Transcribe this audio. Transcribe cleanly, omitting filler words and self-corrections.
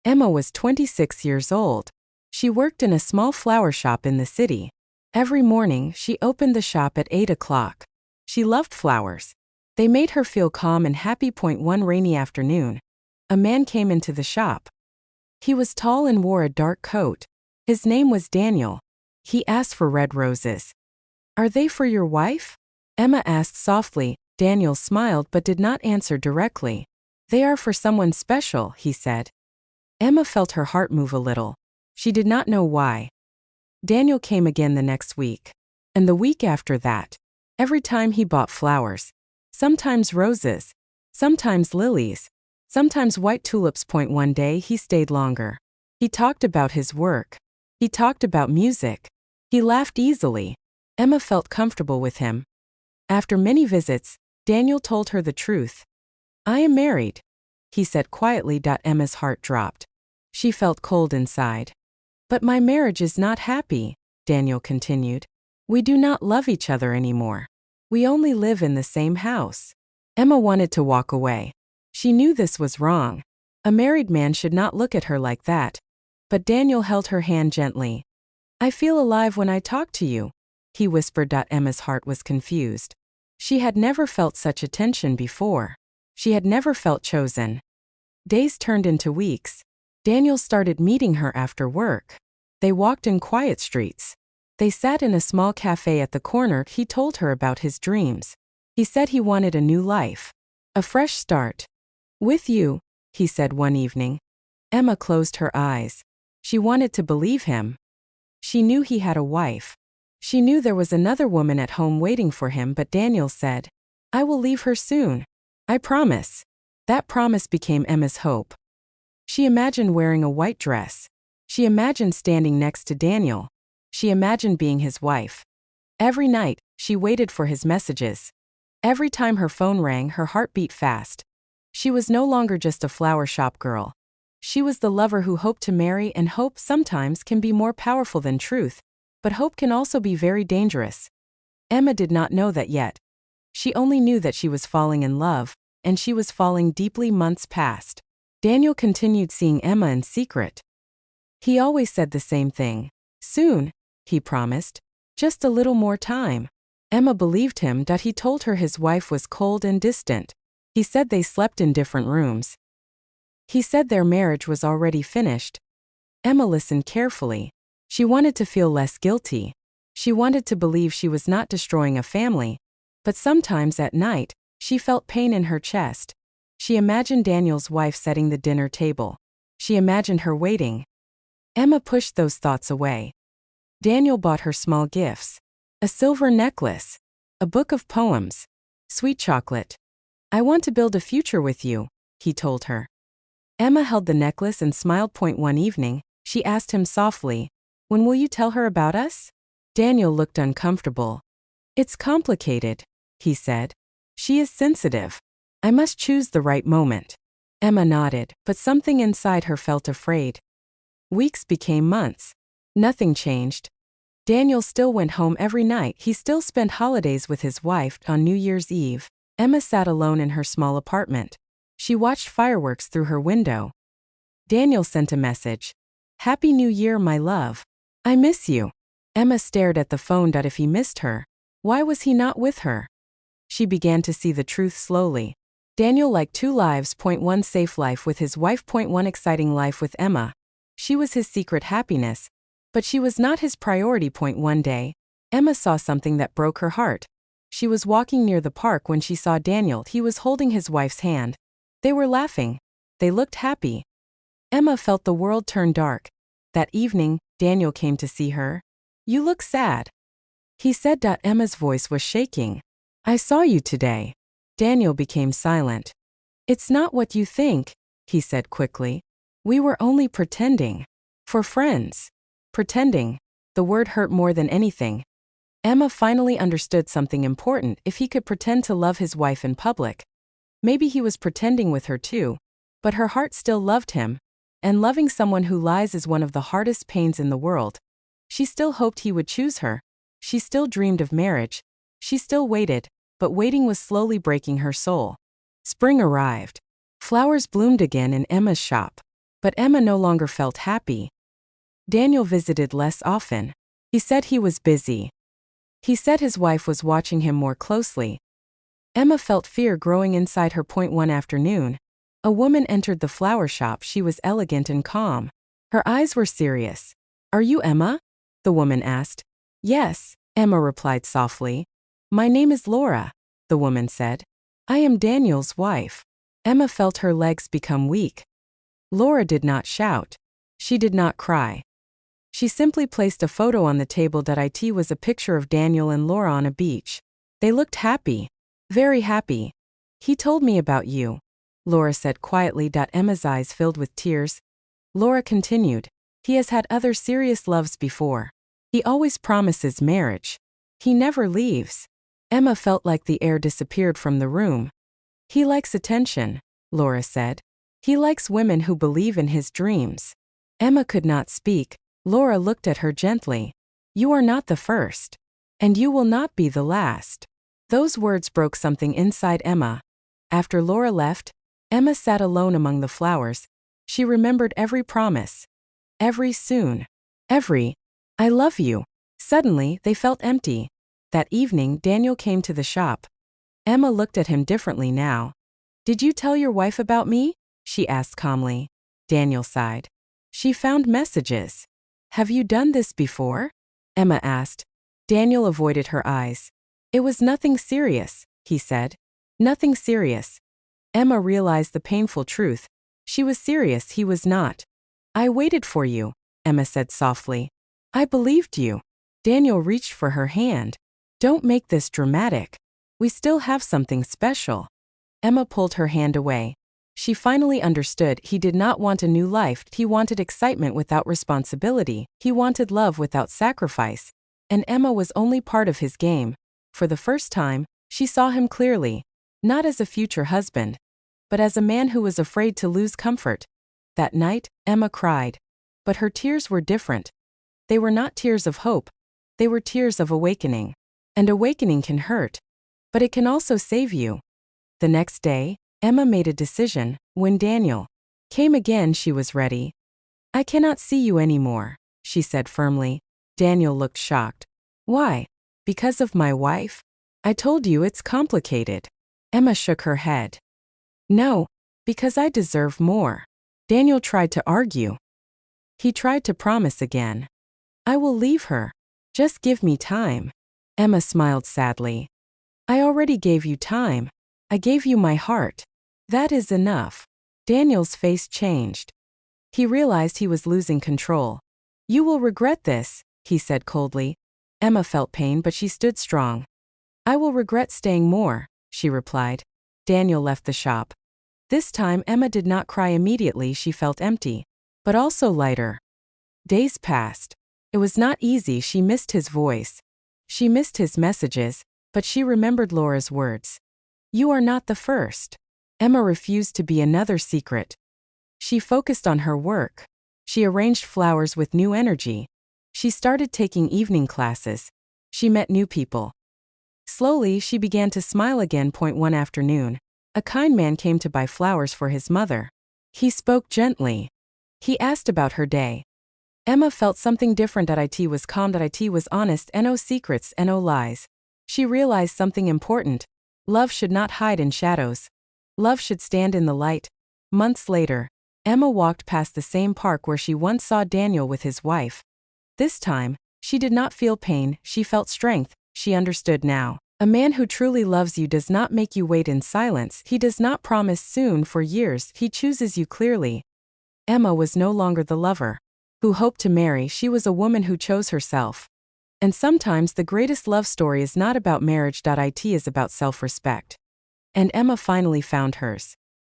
Emma was 26 years old. She worked in a small flower shop in the city. Every morning, she opened the shop at 8 o'clock. She loved flowers. They made her feel calm and happy. One rainy afternoon, a man came into the shop. He was tall and wore a dark coat. His name was Daniel. He asked for red roses. "Are they for your wife?" Emma asked softly. Daniel smiled but did not answer directly. "They are for someone special," he said. Emma felt her heart move a little. She did not know why. Daniel came again the next week. And the week after that. Every time he bought flowers. Sometimes roses. Sometimes lilies. Sometimes white tulips. One day he stayed longer. He talked about his work. He talked about music. He laughed easily. Emma felt comfortable with him. After many visits, Daniel told her the truth. "I am married," he said quietly. Emma's heart dropped. She felt cold inside. "But my marriage is not happy," Daniel continued. "We do not love each other anymore. We only live in the same house." Emma wanted to walk away. She knew this was wrong. A married man should not look at her like that. But Daniel held her hand gently. "I feel alive when I talk to you," he whispered. Emma's heart was confused. She had never felt such attention before. She had never felt chosen. Days turned into weeks. Daniel started meeting her after work. They walked in quiet streets. They sat in a small cafe at the corner. He told her about his dreams. He said he wanted a new life. A fresh start. "With you," he said one evening. Emma closed her eyes. She wanted to believe him. She knew he had a wife. She knew there was another woman at home waiting for him, but Daniel said, "I will leave her soon. I promise." That promise became Emma's hope. She imagined wearing a white dress. She imagined standing next to Daniel. She imagined being his wife. Every night, she waited for his messages. Every time her phone rang, her heart beat fast. She was no longer just a flower shop girl. She was the lover who hoped to marry, and hope sometimes can be more powerful than truth, but hope can also be very dangerous. Emma did not know that yet. She only knew that she was falling in love, and she was falling deeply. Months passed. Daniel continued seeing Emma in secret. He always said the same thing. "Soon," he promised. "Just a little more time." Emma believed him. He told her his wife was cold and distant. He said they slept in different rooms. He said their marriage was already finished. Emma listened carefully. She wanted to feel less guilty. She wanted to believe she was not destroying a family. But sometimes at night, she felt pain in her chest. She imagined Daniel's wife setting the dinner table. She imagined her waiting. Emma pushed those thoughts away. Daniel bought her small gifts. A silver necklace. A book of poems. Sweet chocolate. "I want to build a future with you," he told her. Emma held the necklace and smiled. One evening, she asked him softly, "When will you tell her about us?" Daniel looked uncomfortable. "It's complicated," he said. "She is sensitive. I must choose the right moment." Emma nodded, but something inside her felt afraid. Weeks became months. Nothing changed. Daniel still went home every night. He still spent holidays with his wife. On New Year's Eve, Emma sat alone in her small apartment. She watched fireworks through her window. Daniel sent a message. "Happy New Year, my love. I miss you." Emma stared at the phone. If he missed her, why was he not with her? She began to see the truth slowly. Daniel liked two lives. One safe life with his wife. One exciting life with Emma. She was his secret happiness, but she was not his priority. One day, Emma saw something that broke her heart. She was walking near the park when she saw Daniel. He was holding his wife's hand. They were laughing. They looked happy. Emma felt the world turn dark. That evening, Daniel came to see her. "You look sad," he said. Emma's voice was shaking. "I saw you today." Daniel became silent. "It's not what you think," he said quickly. "We were only pretending. For friends." Pretending. The word hurt more than anything. Emma finally understood something important. If he could pretend to love his wife in public, maybe he was pretending with her too. But her heart still loved him. And loving someone who lies is one of the hardest pains in the world. She still hoped he would choose her. She still dreamed of marriage. She still waited, but waiting was slowly breaking her soul. Spring arrived. Flowers bloomed again in Emma's shop. But Emma no longer felt happy. Daniel visited less often. He said he was busy. He said his wife was watching him more closely. Emma felt fear growing inside her. One afternoon, a woman entered the flower shop. She was elegant and calm. Her eyes were serious. "Are you Emma?" the woman asked. "Yes," Emma replied softly. "My name is Laura," the woman said. "I am Daniel's wife." Emma felt her legs become weak. Laura did not shout. She did not cry. She simply placed a photo on the table. It was a picture of Daniel and Laura on a beach. They looked happy. Very happy. "He told me about you," Laura said quietly. Emma's eyes filled with tears. Laura continued. "He has had other serious loves before. He always promises marriage. He never leaves." Emma felt like the air disappeared from the room. "He likes attention," Laura said. "He likes women who believe in his dreams." Emma could not speak. Laura looked at her gently. "You are not the first. And you will not be the last." Those words broke something inside Emma. After Laura left, Emma sat alone among the flowers. She remembered every promise. Every soon. Every "I love you." Suddenly, they felt empty. That evening, Daniel came to the shop. Emma looked at him differently now. "Did you tell your wife about me?" she asked calmly. Daniel sighed. "She found messages." "Have you done this before?" Emma asked. Daniel avoided her eyes. "It was nothing serious," he said. "Nothing serious." Emma realized the painful truth. She was serious, he was not. "I waited for you," Emma said softly. "I believed you." Daniel reached for her hand. "Don't make this dramatic. We still have something special." Emma pulled her hand away. She finally understood. He did not want a new life. He wanted excitement without responsibility. He wanted love without sacrifice. And Emma was only part of his game. For the first time, she saw him clearly. Not as a future husband, but as a man who was afraid to lose comfort. That night, Emma cried. But her tears were different. They were not tears of hope. They were tears of awakening. And awakening can hurt. But it can also save you. The next day, Emma made a decision. When Daniel came again, she was ready. "I cannot see you anymore," she said firmly. Daniel looked shocked. "Why? Because of my wife? I told you it's complicated." Emma shook her head. "No, because I deserve more." Daniel tried to argue. He tried to promise again. "I will leave her. Just give me time." Emma smiled sadly. "I already gave you time. I gave you my heart. That is enough." Daniel's face changed. He realized he was losing control. "You will regret this," he said coldly. Emma felt pain, but she stood strong. "I will regret staying more," she replied. Daniel left the shop. This time Emma did not cry immediately. She felt empty, but also lighter. Days passed. It was not easy. She missed his voice. She missed his messages, but she remembered Laura's words. "You are not the first." Emma refused to be another secret. She focused on her work. She arranged flowers with new energy. She started taking evening classes. She met new people. Slowly, she began to smile again. One afternoon, a kind man came to buy flowers for his mother. He spoke gently. He asked about her day. Emma felt something different. It was calm. It was honest. No secrets, no lies. She realized something important. Love should not hide in shadows. Love should stand in the light. Months later, Emma walked past the same park where she once saw Daniel with his wife. This time, she did not feel pain. She felt strength. She understood now. A man who truly loves you does not make you wait in silence. He does not promise soon for years. He chooses you clearly. Emma was no longer the lover who hoped to marry. She was a woman who chose herself. And sometimes the greatest love story is not about marriage. It is about self-respect. And Emma finally found hers.